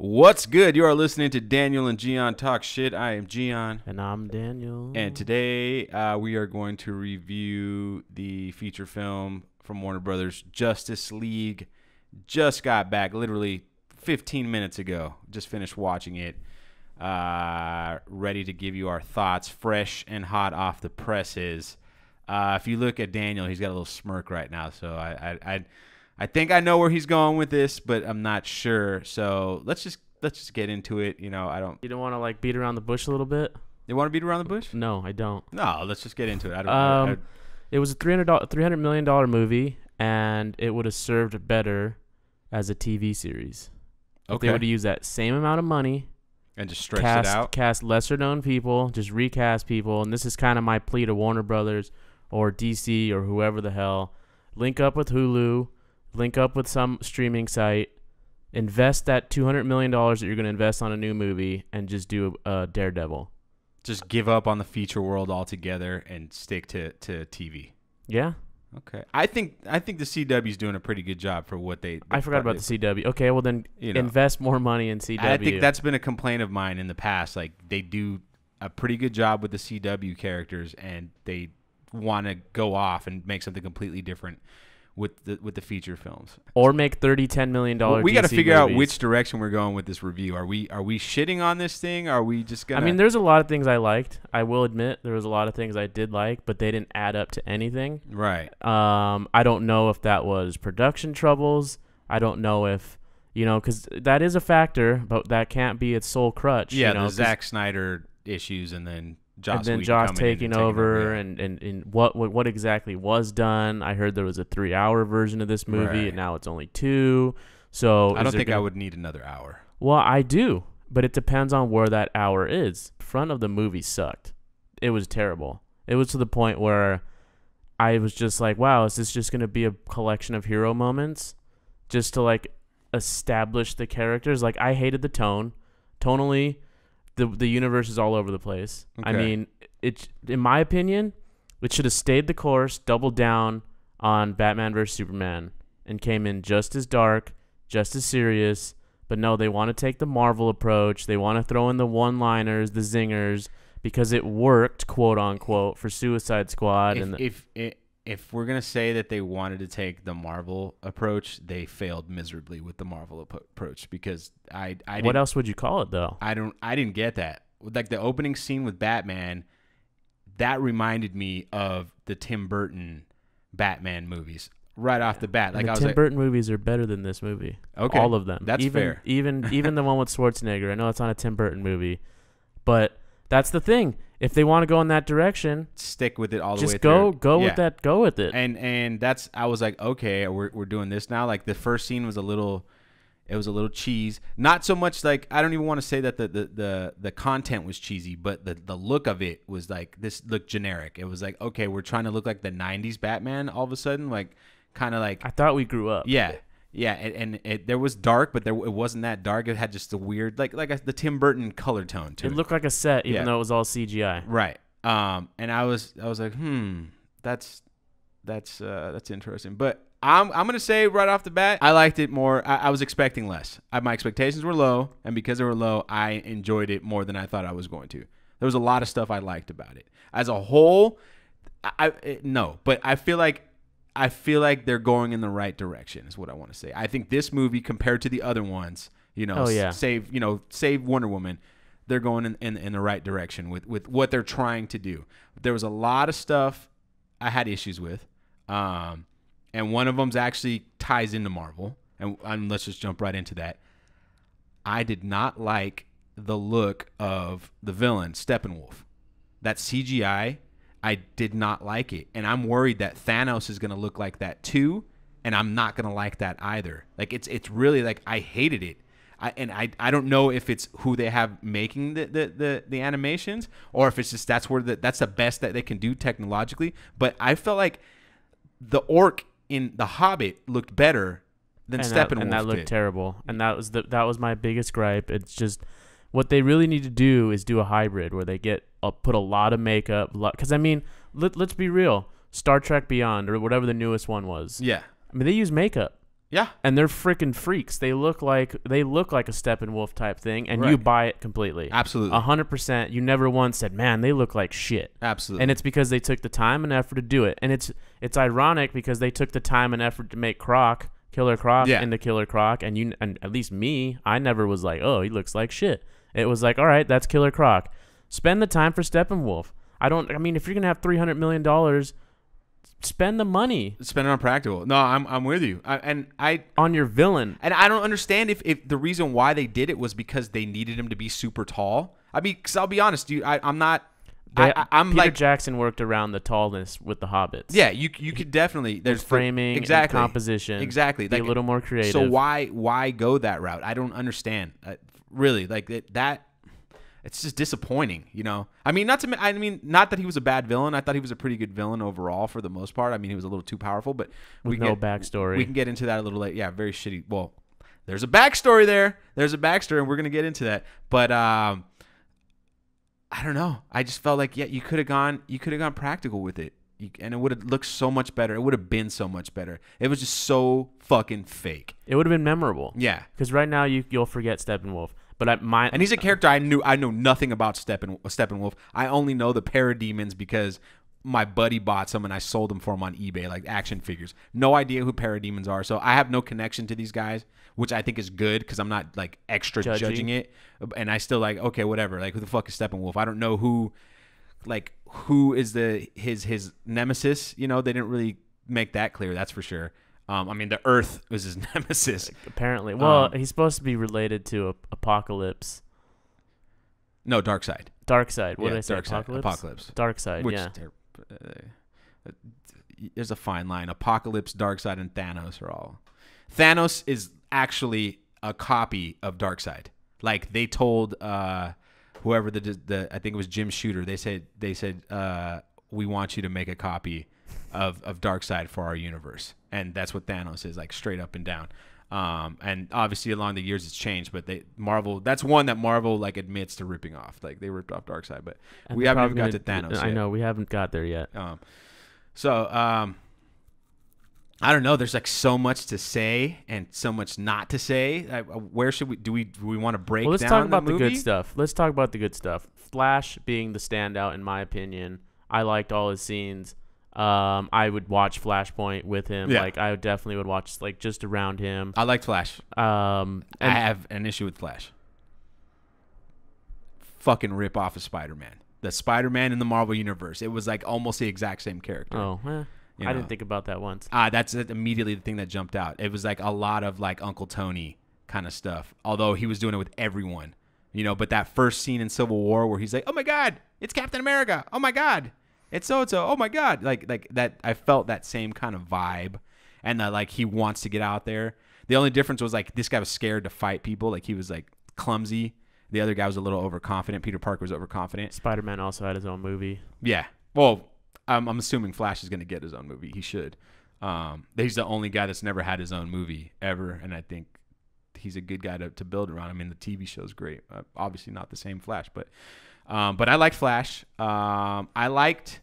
What's good? You are listening to Daniel and Gian Talk Shit. I am Gian. And I'm Daniel. And today we are going to review the feature film from Warner Brothers, Justice League. Just got back literally 15 minutes ago. Just finished watching it. Ready to give you our thoughts, fresh and hot off the presses. If you look at Daniel, he's got a little smirk right now. So I think I know where he's going with this, but I'm not sure. So let's just get into it. You know, You don't want to beat around the bush a little bit? You want to beat around the bush? No, I don't. No, let's just get into it. It was a $300 million movie, and it would have served better as a TV series. If they would have used that same amount of money and just stretched it out. Cast lesser known people, just recast people, and this is kind of my plea to Warner Brothers or DC or whoever the hell. Link up with Hulu. Link up with some streaming site, invest that $200 million that you're going to invest on a new movie, and just do a Daredevil. Just give up on the feature world altogether and stick to TV. Yeah. Okay. I think the CW's doing a pretty good job for what they. I forgot about the CW. Okay, well then invest more money in CW. I think that's been a complaint of mine in the past. Like they do a pretty good job with the CW characters, and they want to go off and make something completely different with the feature films, or make $10 million. We got to figure out which direction we're going with this review. Are we shitting on this thing? Are we just gonna? I mean, there's a lot of things I liked. I will admit there was a lot of things I did like, but they didn't add up to anything. Right. I don't know if that was production troubles. I don't know if because that is a factor, but that can't be its sole crutch. Yeah, the Zack Snyder issues, and then Joss taking over and what exactly was done. I heard there was a 3-hour version of this movie, and now it's only 2. So I don't think I would need another hour. Well, I do, but it depends on where that hour is. The front of the movie sucked. It was terrible. It was to the point where I was just like, wow, is this just going to be a collection of hero moments just to establish the characters? I hated the tone. Tonally, the universe is all over the place. Okay. I mean, in my opinion, it should have stayed the course, doubled down on Batman vs. Superman, and came in just as dark, just as serious. But no, they want to take the Marvel approach. They want to throw in the one-liners, the zingers, because it worked, quote unquote, for Suicide Squad. If we're gonna say that they wanted to take the Marvel approach, they failed miserably with the Marvel approach, because I what else would you call it though? I didn't get that. Like the opening scene with Batman, that reminded me of the Tim Burton Batman movies right off the bat. Tim Burton movies are better than this movie. Okay, all of them. That's fair. Even the one with Schwarzenegger. I know it's not a Tim Burton movie, but that's the thing. If they want to go in that direction, stick with it all the way through. Just go with that. Go with it. And that's, I was like, okay, we're doing this now. Like the first scene was a little cheese. Not so much I don't even want to say that the content was cheesy, but the look of it was this looked generic. It was okay, we're trying to look like the 90s Batman all of a sudden, kind of I thought we grew up. Yeah. Yeah, and there was dark, but it wasn't that dark. It had just a weird, the Tim Burton color tone to it. It looked like a set, even though it was all CGI. Right. And I was like, that's interesting. But I'm gonna say right off the bat, I liked it more. I was expecting less. My expectations were low, and because they were low, I enjoyed it more than I thought I was going to. There was a lot of stuff I liked about it. As a whole, no, but I feel like they're going in the right direction is what I want to say. I think this movie, compared to the other ones, save Wonder Woman, they're going in the right direction with what they're trying to do. There was a lot of stuff I had issues with, and one of them actually ties into Marvel, and let's just jump right into that. I did not like the look of the villain, Steppenwolf. That CGI, I did not like it, and I'm worried that Thanos is going to look like that too, and I'm not going to like that either. It's really I hated it. I don't know if it's who they have making the animations, or if it's just that's the best that they can do technologically. But I felt like the orc in The Hobbit looked better than Steppenwolf and that looked terrible. And that was my biggest gripe. It's just what they really need to do is do a hybrid where they put a lot of makeup. Because I mean, let's be real. Star Trek Beyond or whatever the newest one was. Yeah. I mean, they use makeup. Yeah. And they're freaking freaks. They look like a Steppenwolf type thing, and you buy it completely. Absolutely. 100%. You never once said, "Man, they look like shit." Absolutely. And it's because they took the time and effort to do it. And it's ironic because they took the time and effort to make Killer Croc into Killer Croc, and at least me, I never was like, "Oh, he looks like shit." It was like, "All right, that's Killer Croc." Spend the time for Steppenwolf. I mean, if you're going to have $300 million, spend the money. Spend it on practical. No, I'm with you. On your villain. And I don't understand if the reason why they did it was because they needed him to be super tall. I mean, because I'll be honest, dude, I'm not. I'm Peter like Jackson worked around the tallness with the hobbits. Yeah, you could definitely. There's framing, and composition. Exactly, be a little more creative. So why go that route? I don't understand. Really, like that. It's just disappointing, you know. I mean, not that he was a bad villain. I thought he was a pretty good villain overall for the most part. I mean, he was a little too powerful, but backstory. We can get into that a little later. Yeah, very shitty. Well, there's a backstory there. There's a backstory, and we're gonna get into that. But I don't know. I just felt like you could have gone practical with it, and it would have looked so much better. It would have been so much better. It was just so fucking fake. It would have been memorable. Yeah, because right now you'll forget Steppenwolf. But and he's a character I know nothing about Steppenwolf. I only know the parademons because my buddy bought some and I sold them for him on eBay, like action figures. No idea who parademons are, so I have no connection to these guys, which I think is good because I'm not like extra judging it. And I still like, okay, whatever. Like, who the fuck is Steppenwolf? I don't know who is his nemesis. You know, they didn't really make that clear. That's for sure. I mean, the Earth was his nemesis. Apparently. Well, he's supposed to be related to Apocalypse. No, Darkseid. Darkseid. What did I say? Apocalypse. Darkseid, yeah. There's a fine line. Apocalypse, Darkseid, and Thanos are all. Thanos is actually a copy of Darkseid. Like, they told whoever the I think it was Jim Shooter, they said we want you to make a copy of Darkseid for our universe. And that's what Thanos is, like, straight up and down. And obviously along the years it's changed, but that's one that Marvel like admits to ripping off. Like, they ripped off Darkseid, but we haven't even got to Thanos yet. I know, we haven't got there yet. I don't know. There's like so much to say and so much not to say. Where should we do we want to break down? Let's talk about the good stuff. Let's talk about the good stuff. Flash being the standout in my opinion. I liked all his scenes. I would watch Flashpoint with him. Yeah. Like, I definitely would watch like just around him. I liked Flash. I have an issue with Flash. Fucking rip off of Spider-Man. The Spider-Man in the Marvel universe. It was like almost the exact same character. Oh, I didn't think about that once. That's immediately the thing that jumped out. It was like a lot of like Uncle Tony kind of stuff. Although he was doing it with everyone, you know. But that first scene in Civil War where he's like, "Oh my God, it's Captain America! Oh my God, it's so-and-so! Oh my God!" Like that. I felt that same kind of vibe, and that like he wants to get out there. The only difference was like this guy was scared to fight people. Like, he was like clumsy. The other guy was a little overconfident. Peter Parker was overconfident. Spider-Man also had his own movie. Yeah. Well, I'm assuming Flash is going to get his own movie. He should. He's the only guy that's never had his own movie ever, and I think he's a good guy to build around. I mean, the TV show's great. Obviously not the same Flash, but I liked Flash. I liked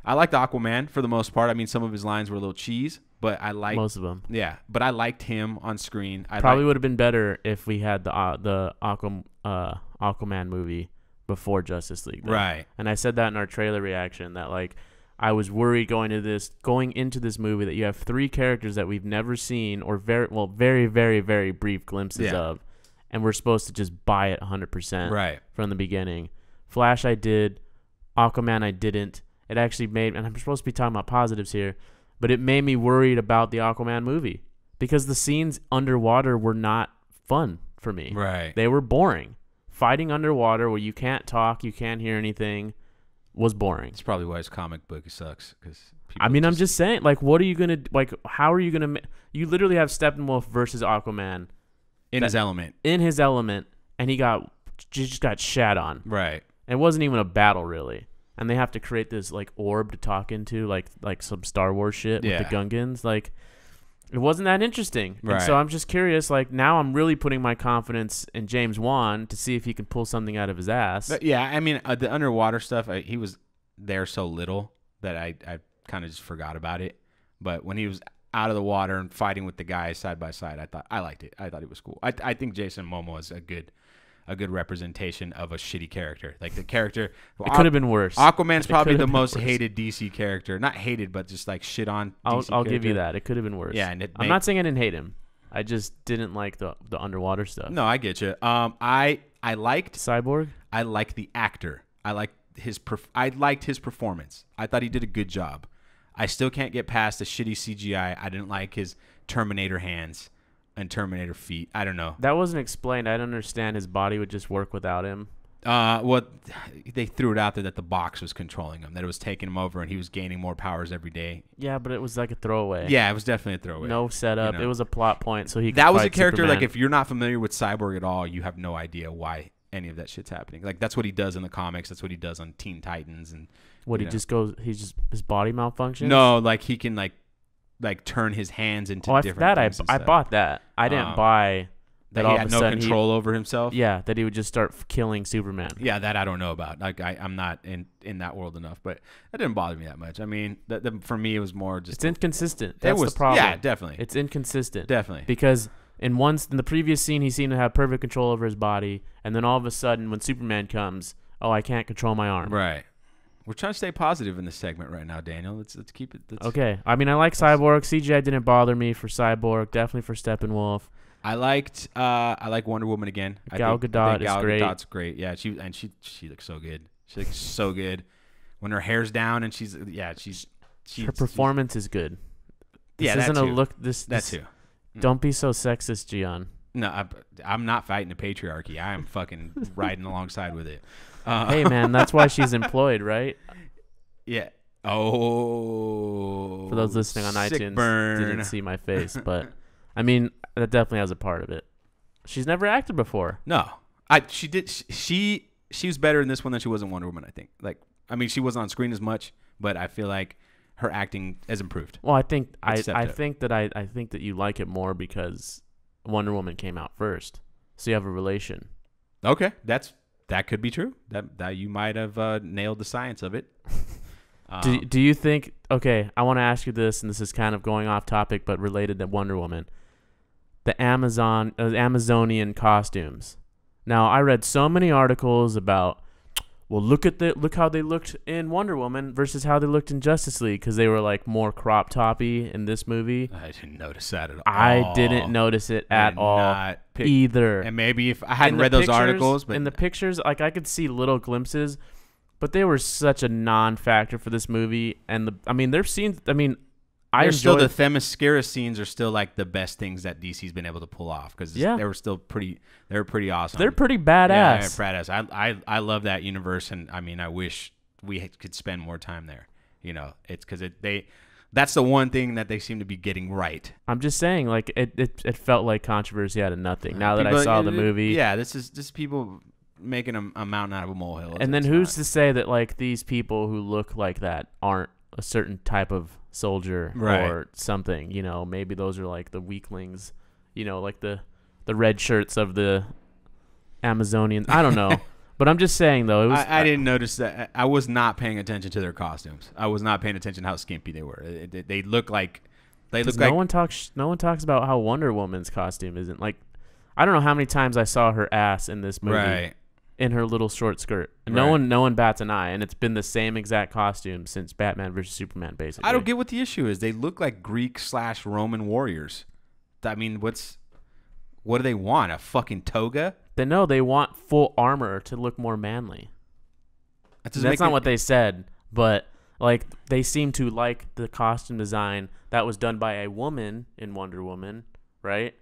Aquaman for the most part. I mean, some of his lines were a little cheese, but I liked most of them. Yeah, but I liked him on screen. Probably would have been better if we had the Aquaman movie before Justice League, though. Right. And I said that in our trailer reaction that like I was worried going into this movie that you have three characters that we've never seen or very, very, very brief glimpses of, and we're supposed to just buy it 100% from the beginning. Flash I did, Aquaman I didn't. It actually made, and I'm supposed to be talking about positives here, but it made me worried about the Aquaman movie because the scenes underwater were not fun for me. Right. They were boring. Fighting underwater where you can't talk, you can't hear anything was boring. It's probably why his comic book sucks. I'm just saying, like, what are you going to, like, how are you going to, you literally have Steppenwolf versus Aquaman. In his element, and he just got shat on. Right. And it wasn't even a battle, really. And they have to create this, like, orb to talk into, like some Star Wars shit with the Gungans. Like, it wasn't that interesting. Right. And so I'm just curious, like, now I'm really putting my confidence in James Wan to see if he can pull something out of his ass. But yeah, I mean, the underwater stuff, he was there so little that I kind of just forgot about it. But when he was out of the water and fighting with the guys side by side. I liked it. I thought it was cool. I think Jason Momoa is a good representation of a shitty character. Like the character, it could have been worse. Aquaman's probably the most hated DC character. Not hated, but just like shit on. I'll give you that. It could have been worse. Yeah, and I'm not saying I didn't hate him. I just didn't like the underwater stuff. No, I get you. I liked Cyborg. I liked the actor. I liked his performance. I thought he did a good job. I still can't get past the shitty CGI. I didn't like his Terminator hands and Terminator feet. I don't know. That wasn't explained. I don't understand. His body would just work without him. They threw it out there that the box was controlling him, that it was taking him over, and he was gaining more powers every day. Yeah, but it was like a throwaway. Yeah, it was definitely a throwaway. No setup. It was a plot point, so he. That was a character. Superman. Like, if you're not familiar with Cyborg at all, you have no idea why any of that shit's happening. Like, that's what he does in the comics. That's what he does on Teen Titans, and just goes. His body malfunctions. No, like he can like turn his hands into different things. I bought that. I didn't buy. That he had no control over himself? Yeah, that he would just start killing Superman. Yeah, that I don't know about. Like, I'm not in that world enough, but that didn't bother me that much. I mean, for me, it was more just... It's inconsistent. That's the problem. Yeah, definitely. It's inconsistent. Definitely. Because in the previous scene, he seemed to have perfect control over his body, and then all of a sudden, when Superman comes, I can't control my arm. Right. We're trying to stay positive in this segment right now, Daniel. Let's keep it... Okay. I mean, I like Cyborg. CGI didn't bother me for Cyborg. Definitely for Steppenwolf. I like Wonder Woman again. Gal Gadot is great. Gadot's great. Yeah, she looks so good. She looks so good when her hair's down and she's her performance is good. This isn't that a too. look. That too. Don't be so sexist, Gian. No, I'm not fighting the patriarchy. I am fucking riding alongside with it. Hey man, that's why she's employed, right? Yeah. Oh. For those listening on iTunes, didn't see my face, but. I mean, that definitely has a part of it. She's never acted before. No, she did. She was better in this one than she was in Wonder Woman. I think. Like, I mean, she wasn't on screen as much, but I feel like her acting has improved. Well, I think that you like it more because Wonder Woman came out first, so you have a relation. Okay, that could be true. That you might have nailed the science of it. Do you think? Okay, I want to ask you this, and this is kind of going off topic, but related to Wonder Woman. The Amazonian costumes. Now, I read so many articles about, well, look how they looked in Wonder Woman versus how they looked in Justice League, because they were like more crop toppy in this movie. I didn't notice that at all. I didn't notice it at all either. And maybe if I hadn't read those articles, but in the pictures, like I could see little glimpses, but they were such a non-factor for this movie. And their scenes. I mean. Still the Themyscira scenes are still like the best things that DC's been able to pull off because they were still pretty. They were pretty awesome. They're pretty badass. Yeah, badass. I love that universe, and I mean, I wish we could spend more time there. You know, it's because that's the one thing that they seem to be getting right. I'm just saying, like it felt like controversy out of nothing. Now that I saw the movie, this is people making a mountain out of a molehill. And then who's to say that like these people who look like that aren't a certain type of soldier or something? You know, maybe those are like the weaklings. You know, like the red shirts of the Amazonians. I don't know. But I'm just saying, though, it was. I didn't notice that. I was not paying attention to their costumes. I was not paying attention to how skimpy they were. They look like. No one talks about how Wonder Woman's costume isn't like. I don't know how many times I saw her ass in this movie, in her little short skirt. And no one bats an eye, and it's been the same exact costume since Batman vs Superman. Basically, I don't get what the issue is. They look like Greek/Roman warriors. I mean, what do they want? A fucking toga? They want full armor to look more manly. That's not what they said, but like they seem to like the costume design that was done by a woman in Wonder Woman, right?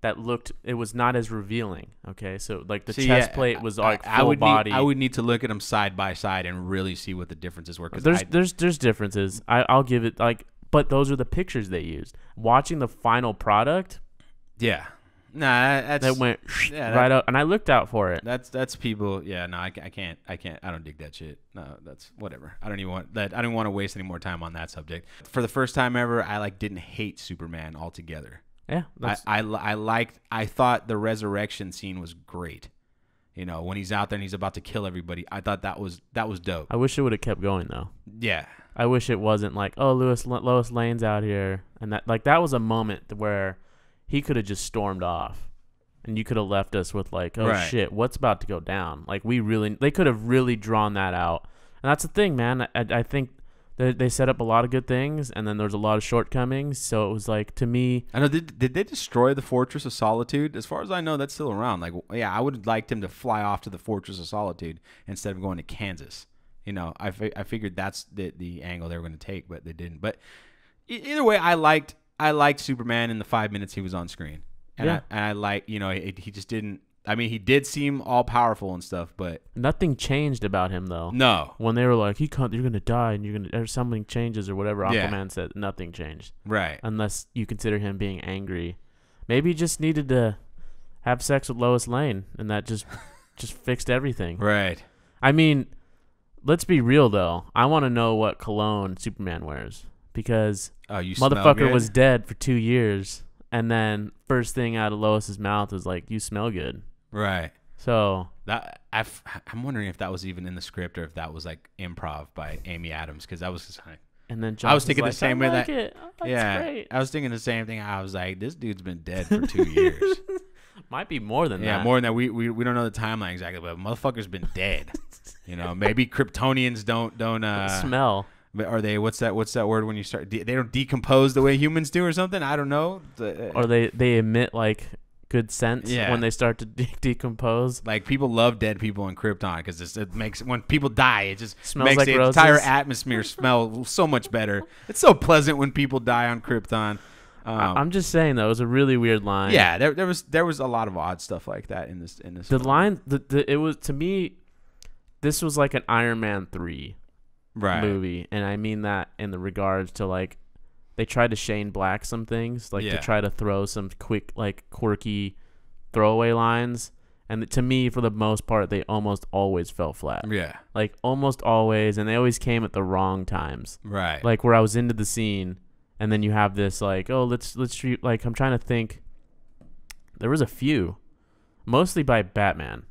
It was not as revealing. Okay, so like the chest plate was like full body. I would need to look at them side by side and really see what the differences were. There's differences. I'll give it but those are the pictures they used. Watching the final product. Yeah. Nah, that went right up, and I looked out for it. That's people. Yeah, no, I can't. I don't dig that shit. No, that's whatever. I don't even want that. I don't want to waste any more time on that subject. For the first time ever, I didn't hate Superman altogether. Yeah, I thought the resurrection scene was great. when he's out there and he's about to kill everybody. I thought that was dope. I wish it would have kept going though. Yeah. I wish it wasn't like, oh, Lois Lane's out here, and that was a moment where he could have just stormed off, and you could have left us with like, oh shit, what's about to go down? Like they could have really drawn that out, and that's the thing, man. I think they set up a lot of good things, and then there's a lot of shortcomings. So it was like, to me, I know. Did they destroy the Fortress of Solitude? As far as I know, that's still around. Like, yeah, I would have liked him to fly off to the Fortress of Solitude instead of going to Kansas. I figured that's the angle they were going to take, but they didn't. But either way, I liked Superman in the 5 minutes he was on screen, and I like, he just didn't. I mean, he did seem all powerful and stuff, but nothing changed about him though. No, when they were like, you're gonna die, and or something changes or whatever. Aquaman said nothing changed. Right. Unless you consider him being angry. Maybe he just needed to have sex with Lois Lane, and that just fixed everything. Right. I mean, let's be real though. I want to know what cologne Superman wears, because motherfucker was dead for 2 years, and then first thing out of Lois's mouth was like, "You smell good." Right. So I'm wondering if that was even in the script or if that was like improv by Amy Adams, because that was just like, and then I was thinking the same way that great. I was thinking the same thing. I was like, this dude's been dead for 2 years. Might be more than that. Yeah, more than that. We don't know the timeline exactly, but motherfucker's been dead. Maybe Kryptonians don't smell. But are they? What's that word when you start? They don't decompose the way humans do, or something. I don't know. Or they emit like good scents when they start to decompose. Like, people love dead people in Krypton because it makes, when people die, it just smells makes like the roses. entire atmosphere smell so much better. It's so pleasant when people die on Krypton. I'm just saying though, it was a really weird line. Yeah, there was a lot of odd stuff like that in this. The film. Line, it was, to me, this was like an Iron Man 3 movie, and I mean that in the regards to, like, they tried to Shane Black some things, like to try to throw some quick, like, quirky throwaway lines, and to me, for the most part, they almost always fell flat. Yeah, like almost always, and they always came at the wrong times. Right, like where I was into the scene, and then you have this like, oh, let's treat, like, I'm trying to think. There was a few, mostly by Batman.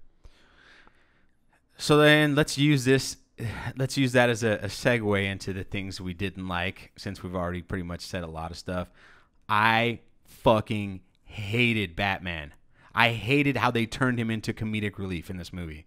So then let's use that as a segue into the things we didn't like, since we've already pretty much said a lot of stuff. I fucking hated Batman. I hated how they turned him into comedic relief in this movie.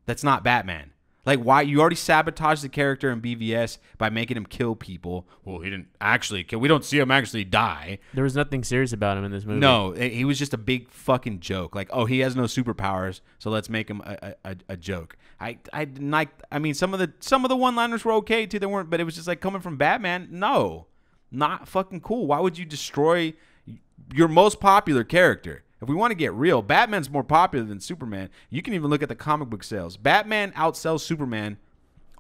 That's not Batman. Like, why? You already sabotaged the character in BVS by making him kill people. Well, he didn't actually kill. We don't see him actually die. There was nothing serious about him in this movie. No, he was just a big fucking joke. Like, oh, he has no superpowers, so let's make him a joke. I didn't like. I mean, some of the one-liners were okay too. They weren't, but it was just like, coming from Batman. No, not fucking cool. Why would you destroy your most popular character? If we want to get real, Batman's more popular than Superman. You can even look at the comic book sales. Batman outsells Superman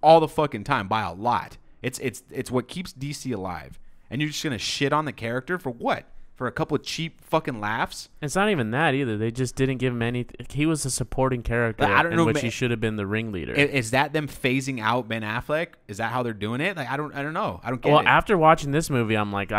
all the fucking time by a lot. It's what keeps DC alive. And you're just going to shit on the character for what? For a couple of cheap fucking laughs? It's not even that either. They just didn't give him any. He was a supporting character in which he should have been the ringleader. Is that them phasing out Ben Affleck? Is that how they're doing it? Like, I don't know. I don't get it. Well, after watching this movie, I'm like,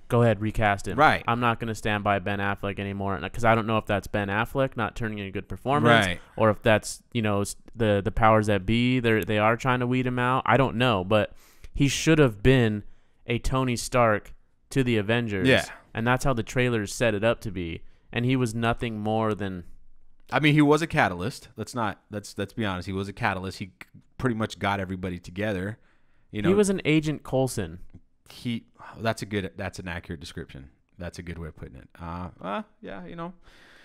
go ahead, recast him. Right. I'm not going to stand by Ben Affleck anymore, because I don't know if that's Ben Affleck not turning in a good performance, right, or if that's, the powers that be. They are trying to weed him out. I don't know, but he should have been a Tony Stark to the Avengers. Yeah. And that's how the trailers set it up to be. And he was nothing more than. I mean, he was a catalyst. Let's be honest. He was a catalyst. He pretty much got everybody together. He was an Agent Coulson. That's an accurate description. That's a good way of putting it. Yeah,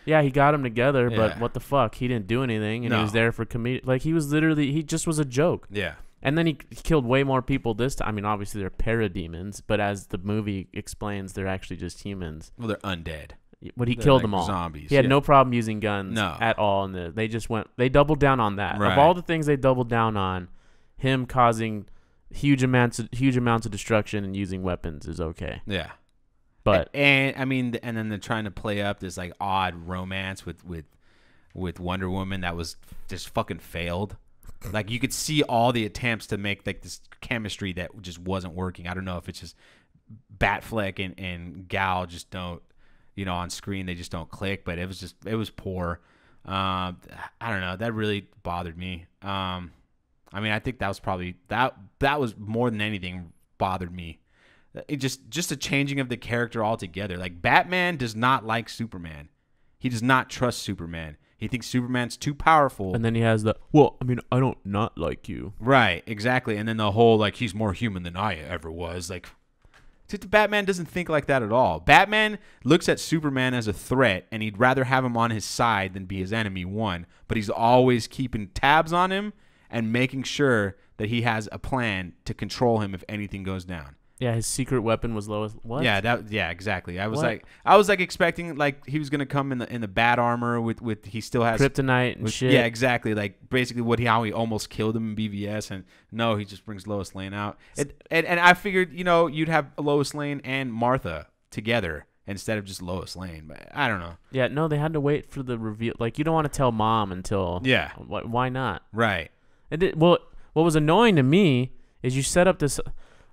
Yeah, he got them together, but what the fuck? He didn't do anything, and he was there for comedic. Like, he just was a joke. Yeah. And then he killed way more people this time. I mean, obviously they're parademons, but as the movie explains, they're actually just humans. Well, they're undead. But he killed them all. Zombies. He had no problem using guns at all. And they doubled down on that. Right. Of all the things they doubled down on, him causing huge amounts of destruction and using weapons is okay. Yeah. But and then they're trying to play up this like odd romance with Wonder Woman that was just fucking failed. Like, you could see all the attempts to make like this chemistry that just wasn't working. I don't know if it's just Batfleck and Gal just don't, on screen they just don't click. But it was poor. I don't know. That really bothered me. I mean, I think that was probably that was more than anything bothered me. It just a changing of the character altogether. Like, Batman does not like Superman. He does not trust Superman. He thinks Superman's too powerful. And then he has well, I mean, I don't not like you. Right, exactly. And then the whole, like, he's more human than I ever was. Like, Batman doesn't think like that at all. Batman looks at Superman as a threat, and he'd rather have him on his side than be his enemy, one. But he's always keeping tabs on him and making sure that he has a plan to control him if anything goes down. Yeah, his secret weapon was Lois. What? Yeah, exactly. I was like expecting, like, he was gonna come in the bat armor with he still has kryptonite and shit. Yeah, exactly. Like, basically how he almost killed him in BVS, and no, he just brings Lois Lane out. And I figured, you'd have Lois Lane and Martha together instead of just Lois Lane, but I don't know. Yeah, no, they had to wait for the reveal. Like, you don't want to tell mom until why not? Right. What was annoying to me is you set up this.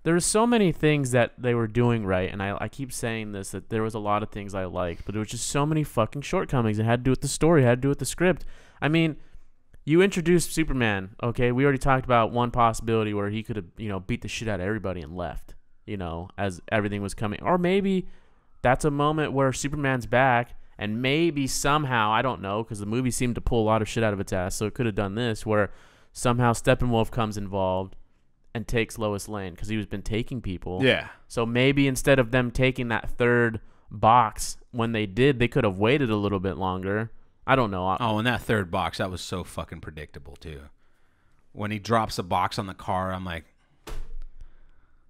There were so many things that they were doing right, and I keep saying this, that there was a lot of things I liked, but there was just so many fucking shortcomings. It had to do with the story, it had to do with the script. I mean, you introduced Superman, okay? We already talked about one possibility where he could have, beat the shit out of everybody and left, as everything was coming. Or maybe that's a moment where Superman's back, and maybe somehow, I don't know, because the movie seemed to pull a lot of shit out of its ass, so it could have done this, where somehow Steppenwolf comes involved and takes Lois Lane, because he's been taking people. Yeah. So maybe instead of them taking that third box when they did, they could have waited a little bit longer. I don't know. Oh, and that third box, that was so fucking predictable, too. When he drops a box on the car, I'm like...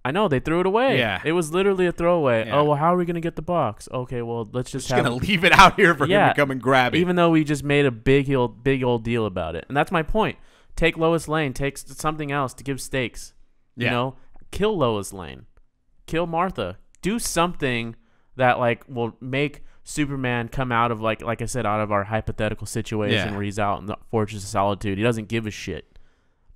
I know, they threw it away. Yeah. It was literally a throwaway. Yeah. Oh, well, how are we going to get the box? Okay, well, let's just going to leave it out here for him to come and grab it. Even though we just made a big old deal about it. And that's my point. Take Lois Lane. Take something else to give stakes. Yeah. Kill Lois Lane. Kill Martha. Do something that, like, will make Superman come out of, like I said, out of our hypothetical situation where he's out in the Fortress of Solitude. He doesn't give a shit.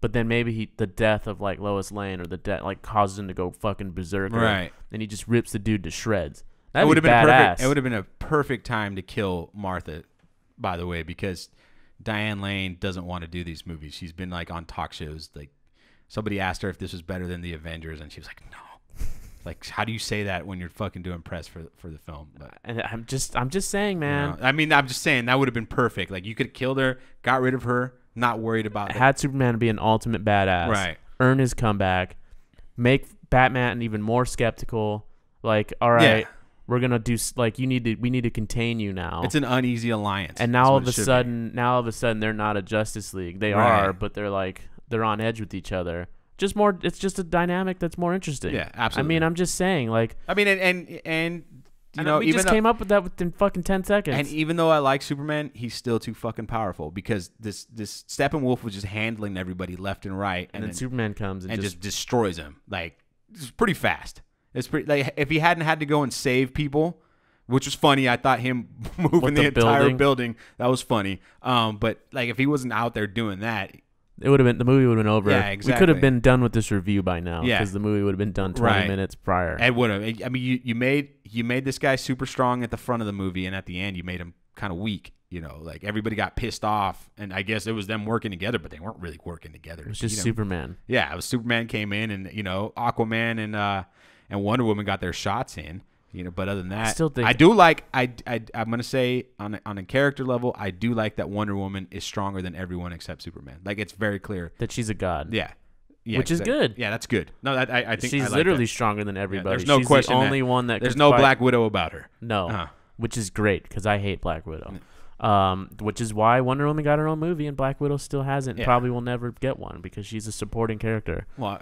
But then maybe the death of, like, Lois Lane or the death, like, causes him to go fucking berserker. Right. And he just rips the dude to shreds. That would would be have been badass. perfect. It would have been a perfect time to kill Martha, by the way, because Diane Lane doesn't want to do these movies. She's been, like, on talk shows. Like, somebody asked her if this was better than the Avengers, and she was like, no. Like, how do you say that when you're fucking doing press for the film? But, and I'm just saying, man. I mean, I'm just saying that would have been perfect. Like, you could have killed her, got rid of her, not worried about it. Had Superman be an ultimate badass. Right. Earn his comeback. Make Batman even more skeptical. Like, all right, we're gonna do, like, we need to contain you now. It's an uneasy alliance. And now all of a sudden they're not a Justice League. They are, but they're on edge with each other. It's just a dynamic that's more interesting. Yeah, absolutely. I mean, I'm just saying, like, and you know, we just came up with that within fucking 10 seconds. And even though I like Superman, he's still too fucking powerful, because this Steppenwolf was just handling everybody left and right, and then Superman comes and just destroys him. Like, it's pretty fast. It's pretty, like, if he hadn't had to go and save people, which was funny. I thought him moving the entire building, that was funny. But, like, if he wasn't out there doing that, the movie would have been over. Yeah, exactly. We could have been done with this review by now, because the movie would have been done 20 minutes prior. It would have. I mean, you made this guy super strong at the front of the movie, and at the end you made him kind of weak. Like, everybody got pissed off, and I guess it was them working together, but they weren't really working together. It was just Superman. Yeah, it was Superman came in, and Aquaman and Wonder Woman got their shots in. But other than that, I still think I do like. I'm gonna say on a character level, I do like that Wonder Woman is stronger than everyone except Superman. Like, it's very clear that she's a god. Yeah, which is good. Yeah, that's good. No, I think she's literally stronger than everybody. There's no she's question. The only one that there's no Black Widow about her. No, which is great, because I hate Black Widow. Which is why Wonder Woman got her own movie and Black Widow still hasn't. And probably will never get one, because she's a supporting character. Well,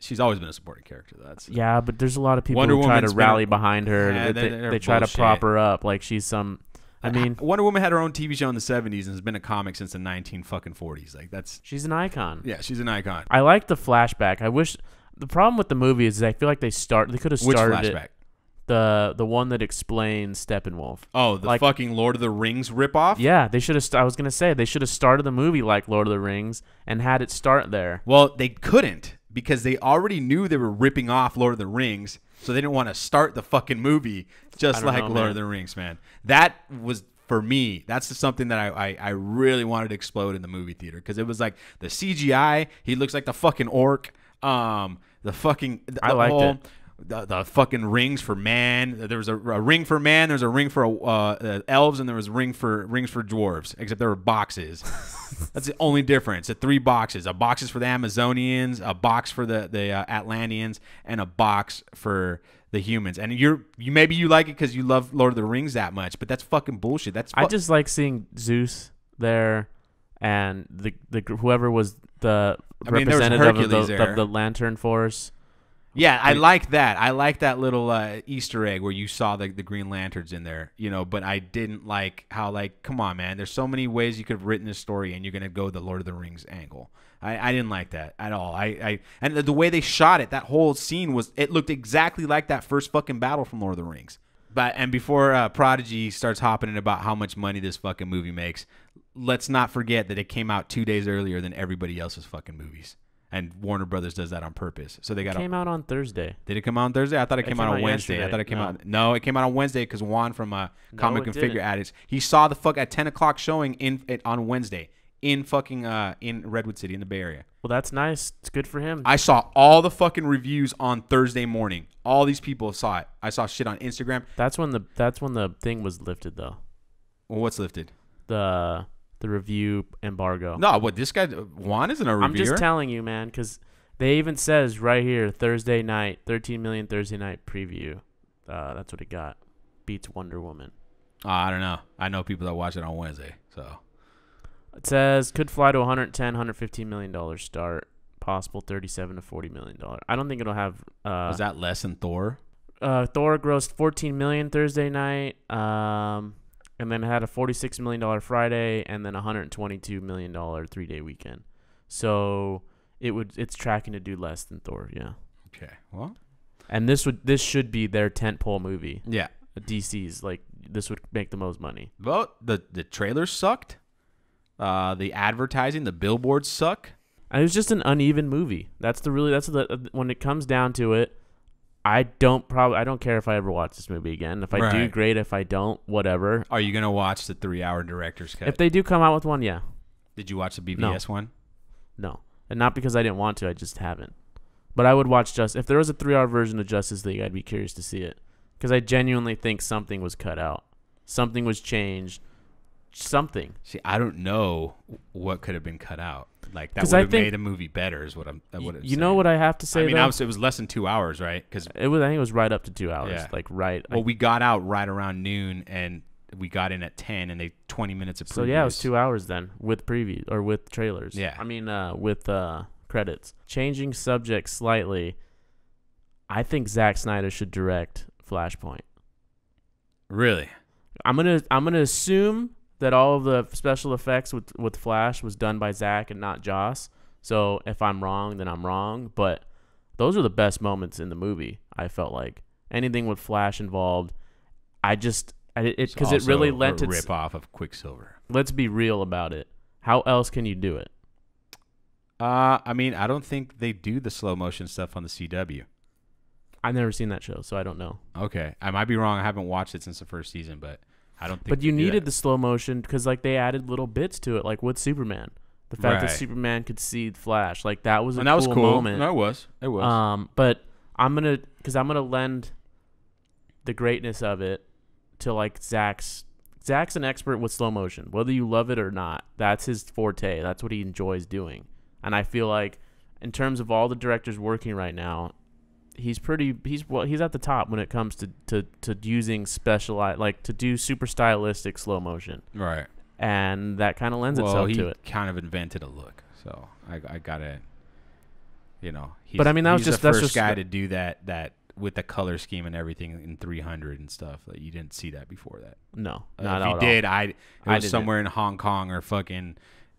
she's always been a supporting character. But there's a lot of people who try to rally behind her. Yeah, they try to prop her up like she's some. I mean, Wonder Woman had her own TV show in the 70s and has been a comic since the 1940s. Like, she's an icon. Yeah, she's an icon. I like the flashback. I wish the problem with the movie is I feel like they could have started. Which flashback? The one that explains Steppenwolf. Oh, the fucking Lord of the Rings ripoff? Yeah, they should have. I was gonna say they should have started the movie like Lord of the Rings and had it start there. Well, they couldn't, because they already knew they were ripping off Lord of the Rings, so they didn't want to start the fucking movie just like Lord of the Rings, man. That was for me, that's something that I really wanted to explode in the movie theater, because it was like the CGI. He looks like the fucking orc. The fucking I liked it. The fucking rings for man. There was a ring for man. There's a ring for elves, and there was rings for dwarves. Except there were boxes. That's the only difference. The 3 boxes. A box is for the Amazonians, a box for the Atlanteans, and a box for the humans. And maybe you like it because you love Lord of the Rings that much, but that's fucking bullshit. I just like seeing Zeus there, and the whoever was the representative of the Lantern Force. Yeah, I like that. I like that little Easter egg where you saw the Green Lanterns in there, but I didn't like how, like, come on, man. There's so many ways you could have written this story, and you're going to go the Lord of the Rings angle. I didn't like that at all. And the way they shot it, that whole scene it looked exactly like that first fucking battle from Lord of the Rings. And before Prodigy starts hopping in about how much money this fucking movie makes, let's not forget that it came out 2 days earlier than everybody else's fucking movies. And Warner Brothers does that on purpose. So they got. It came out on Thursday. Did it come out on Thursday? I thought it came out on Wednesday. Yesterday. I thought it came out. No, it came out on Wednesday because Juan from Comic and Figure Addicts, he saw the fuck at 10 o'clock showing on Wednesday in fucking in Redwood City in the Bay Area. Well, that's nice. It's good for him. I saw all the fucking reviews on Thursday morning. All these people saw it. I saw shit on Instagram. That's when the thing was lifted, though. Well, what's lifted? The review embargo. No, what, this guy Juan isn't a reviewer. I'm just telling you, man, because they even says right here, Thursday night, 13 million Thursday night preview. That's what it got. Beats Wonder Woman. I don't know. I know people that watch it on Wednesday. So it says could fly to 110, 115 million dollars start. Possible 37 to 40 million dollars. I don't think it'll have. Was that less than Thor? Thor grossed 14 million Thursday night. And then it had a $46 million Friday, and then a $122 million 3-day weekend. So it's tracking to do less than Thor, yeah. Okay, well, and this should be their tentpole movie. Yeah, DC's this would make the most money. Well, the trailers sucked. The advertising, the billboards suck. And it was just an uneven movie. When it comes down to it. I don't care if I ever watch this movie again. If I do, great. If I don't, whatever. Are you gonna watch the 3-hour director's cut? If they do come out with one, yeah. Did you watch the BVS one? No, and not because I didn't want to. I just haven't. But I would watch if there was a 3-hour version of Justice League, I'd be curious to see it, because I genuinely think something was cut out, something was changed, something. See, I don't know what could have been cut out. Like, that would have made a movie better is what I'm saying. You know what I have to say, I mean, it was less than 2 hours, right? Because I think it was right up to 2 hours. Yeah. Right. Well, we got out right around noon, and we got in at 10, and they 20 minutes of previews. So, yeah, it was 2 hours then with previews or with trailers. Yeah. I mean, with credits. Changing subject slightly, I think Zack Snyder should direct Flashpoint. Really? I'm gonna assume that all of the special effects with Flash was done by Zach and not Joss. So if I'm wrong, then I'm wrong. But those are the best moments in the movie, I felt like. Anything with Flash involved, because it really lent rip off of Quicksilver. Let's be real about it. How else can you do it? I mean, I don't think they do the slow motion stuff on the CW. I've never seen that show, so I don't know. Okay. I might be wrong. I haven't watched it since the first season, but I don't think. But you needed the slow motion because they added little bits to it, like with Superman. The fact that Superman could see Flash, that was a cool moment. No, it was. But I'm gonna lend the greatness of it to Zach's an expert with slow motion. Whether you love it or not, that's his forte. That's what he enjoys doing. And I feel like in terms of all the directors working right now, he's at the top when it comes to using specialized, to do super stylistic slow motion. Right. And that kind of lends itself to it. He kind of invented a look. So I gotta, but I mean, that's the first guy to do that with the color scheme and everything in 300 and stuff. You didn't see that before that. No, not at all. If you did, it was somewhere in Hong Kong or fucking.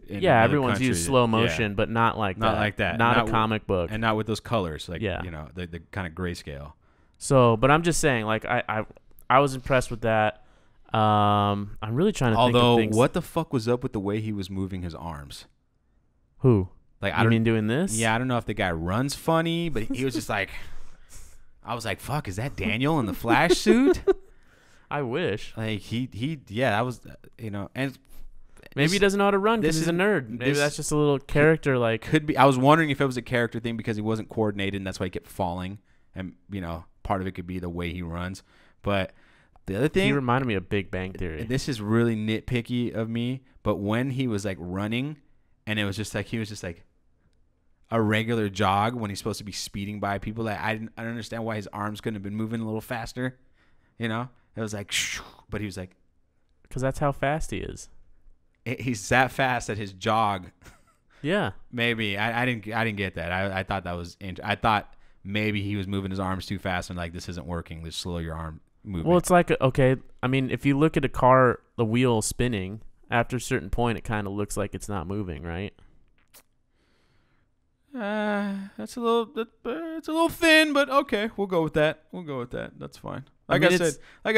Everyone's used slow motion, but not like that. Not like that. Not a comic book. And not with those colors, the kind of grayscale. So, but I'm just saying, I was impressed with that. I'm really trying to think of things. What the fuck was up with the way he was moving his arms? Who? I mean doing this? Yeah, I don't know if the guy runs funny, but he was just I was like, fuck, is that Daniel in the Flash suit? I wish. Like yeah, that was and Maybe he doesn't know how to run because he's a nerd. Maybe that's just a little character. Like could be. I was wondering if it was a character thing because he wasn't coordinated, and that's why he kept falling. And part of it could be the way he runs. But the other thing, he reminded me of Big Bang Theory. This is really nitpicky of me, but when he was like running, and it was just like he was just like a regular jog when he's supposed to be speeding by people. Like I don't understand why his arms couldn't have been moving a little faster. It was like, but he was like, because that's how fast he is. He's that fast at his jog. Yeah. Maybe I didn't get that. I thought that was. I thought maybe he was moving his arms too fast and like this isn't working. Let's slow your arm movement. Well, it's like okay. I mean, if you look at a car, the wheel spinning after a certain point, it kind of looks like it's not moving, right? It's a little thin, but okay, we'll go with that. That's fine. Like I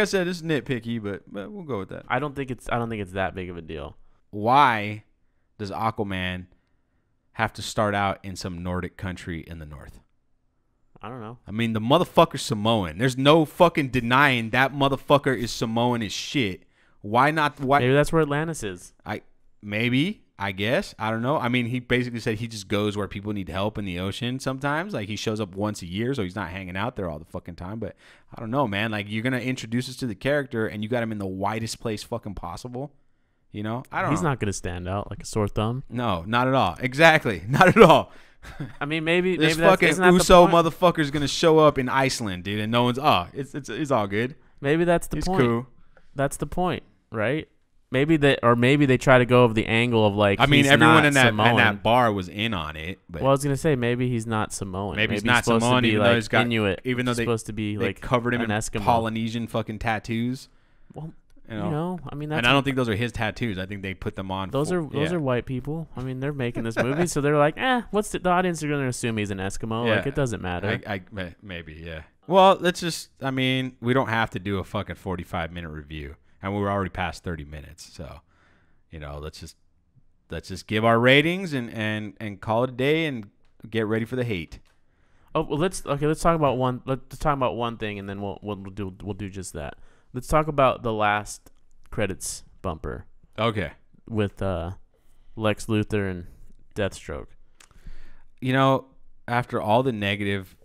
said, it's nitpicky, but we'll go with that. I don't think it's that big of a deal. Why does Aquaman have to start out in some Nordic country in the north? I don't know. I mean, the motherfucker's Samoan. There's no fucking denying that motherfucker is Samoan as shit. Why not? Why? Maybe that's where Atlantis is. I guess. I don't know. I mean, he basically said he just goes where people need help in the ocean sometimes. Like, he shows up once a year, so he's not hanging out there all the fucking time. But I don't know, man. Like, you're going to introduce us to the character, and you got him in the widest place fucking possible. I don't know. He's not going to stand out like a sore thumb. No, not at all. Exactly. Not at all. I mean, maybe this maybe fucking Uso motherfucker's going to show up in Iceland, dude, and no one's, it's all good. Maybe that's the point. Cool. That's the point, right? Maybe they try to go of the angle of like. I mean, everyone in that bar was in on it. But well, I was gonna say maybe he's not Samoan. Maybe he's not Samoan, even though he's got Inuit. Even though he's supposed to be they like covered him in Eskimo. Polynesian fucking tattoos. Well, I mean, that's and I don't think those are his tattoos. I think they put them on. Those are white people. I mean, they're making this movie, so they're like, what's the audience are gonna assume he's an Eskimo? Yeah. Like, it doesn't matter. Maybe, yeah. Well, let's just. I mean, we don't have to do a fucking 45-minute review, and we were already past 30 minutes, so. Let's just give our ratings and call it a day and get ready for the hate. Oh, well, let's talk about one. Let's talk about one thing, and then we'll do just that. Let's talk about the last credits bumper. Okay. With Lex Luthor and Deathstroke. After all the negative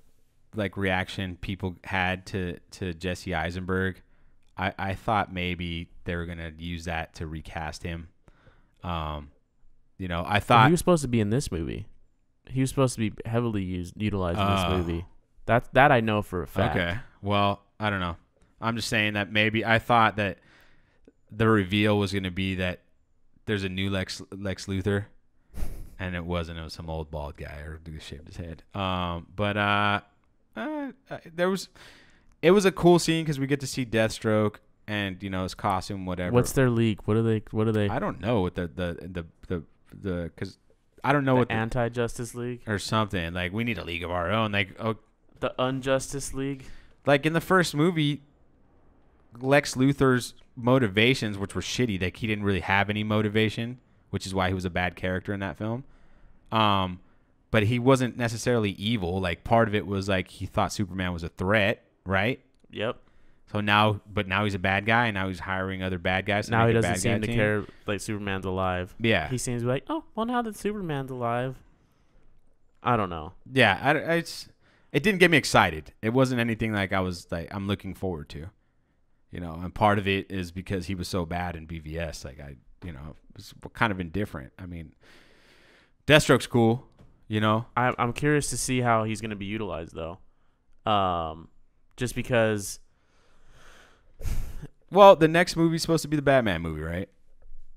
reaction people had to Jesse Eisenberg, I thought maybe they were gonna use that to recast him. I thought he was supposed to be in this movie. He was supposed to be heavily utilized in this movie. That I know for a fact. Okay. Well, I don't know. I'm just saying that maybe I thought that the reveal was going to be that there's a new Lex Luthor, and it wasn't. It was some old bald guy who shaved his head. It was a cool scene because we get to see Deathstroke. And his costume, whatever. What's their league? What are they? I don't know what the because I don't know what the anti-justice league or something. Like, we need a league of our own. Like, the Unjustice League. Like, in the first movie, Lex Luthor's motivations, which were shitty, like he didn't really have any motivation, which is why he was a bad character in that film. But he wasn't necessarily evil. Like, part of it was like he thought Superman was a threat, right? Yep. So now he's a bad guy, and now he's hiring other bad guys. Now he doesn't seem to care like Superman's alive. Yeah, he seems like, oh, well, now that Superman's alive, I don't know. Yeah, it didn't get me excited. It wasn't anything like I was like I'm looking forward to, And part of it is because he was so bad in BVS. Like it was kind of indifferent. I mean, Deathstroke's cool, I'm curious to see how he's going to be utilized though, just because. Well, the next movie's supposed to be the Batman movie, right?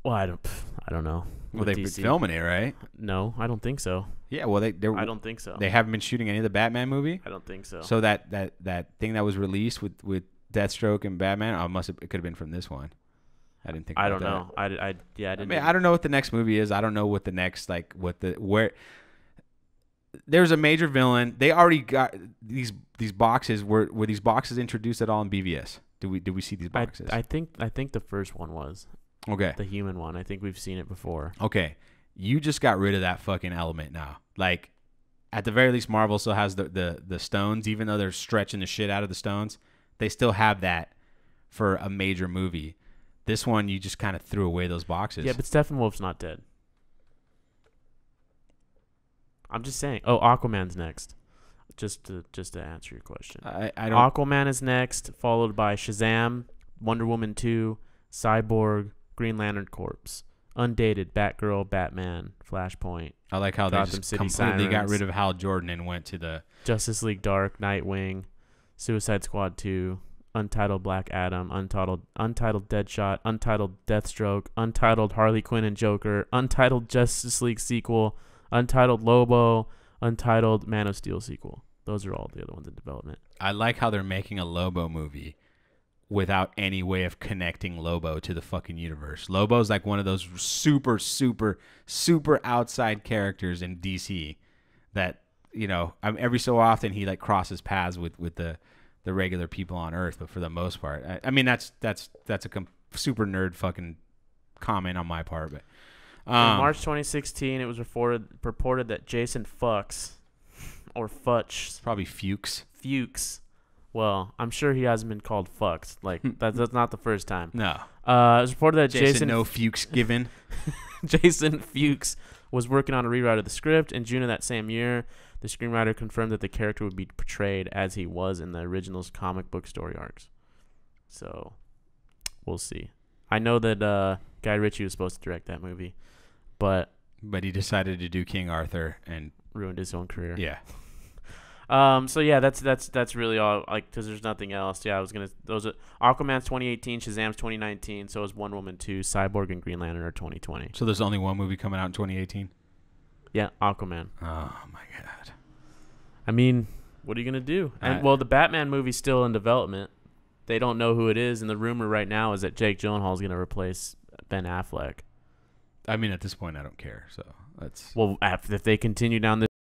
Well, I don't know. Well, they've been filming it, right? No, I don't think so. Yeah, well, I don't think so. They haven't been shooting any of the Batman movie? I don't think so. So that thing that was released with Deathstroke and Batman, it could have been from this one. I didn't think. I don't know. I didn't. I don't know what the next movie is. I don't know what the next where. There's a major villain. They already got these boxes. Were these boxes introduced at all in BVS? Did we see these boxes? I think the first one was. Okay. The human one. I think we've seen it before. Okay. You just got rid of that fucking element now. Like, at the very least, Marvel still has the stones, even though they're stretching the shit out of the stones. They still have that for a major movie. This one, you just kind of threw away those boxes. Yeah, but Steppenwolf's not dead. I'm just saying. Oh, Aquaman's next. Just to answer your question. I don't. Aquaman is next, followed by Shazam, Wonder Woman 2, Cyborg, Green Lantern Corps, Undated, Batgirl, Batman, Flashpoint. I like how they Gotham just City completely got Sirens. rid of Hal Jordan and went to the. Justice League Dark, Nightwing, Suicide Squad 2, Untitled Black Adam, Untitled Deadshot, Untitled Deathstroke, Untitled Harley Quinn and Joker, Untitled Justice League sequel, Untitled Lobo, Untitled Man of Steel sequel. Those are all the other ones in development. I like how they're making a Lobo movie without any way of connecting Lobo to the fucking universe. Lobo's like one of those super, super, super outside characters in DC that, you know, every so often he like crosses paths with the regular people on Earth, but for the most part, I mean that's a super nerd fucking comment on my part, but In March 2016, it was purported that Jason Fuchs, or Futch, probably Fuchs. Well, I'm sure he hasn't been called Fuchs. Like that's not the first time. No. It was reported that Jason no Fuchs given. Jason Fuchs was working on a rewrite of the script. In June of that same year, the screenwriter confirmed that the character would be portrayed as he was in the original's comic book story arcs. So, we'll see. I know that Guy Ritchie was supposed to direct that movie, but he decided to do King Arthur and ruined his own career. Yeah. So yeah, that's really all. Like, because there's nothing else. Yeah, those are Aquaman's 2018, Shazam's 2019. So is Wonder Woman 2, Cyborg, and Green Lantern are 2020. So there's only one movie coming out in 2018. Yeah, Aquaman. Oh my god. I mean, what are you gonna do? And well, the Batman movie's still in development. They don't know who it is, and the rumor right now is that Jake Gyllenhaal is gonna replace Ben Affleck. I mean, at this point, I don't care. So that's well, if they continue down this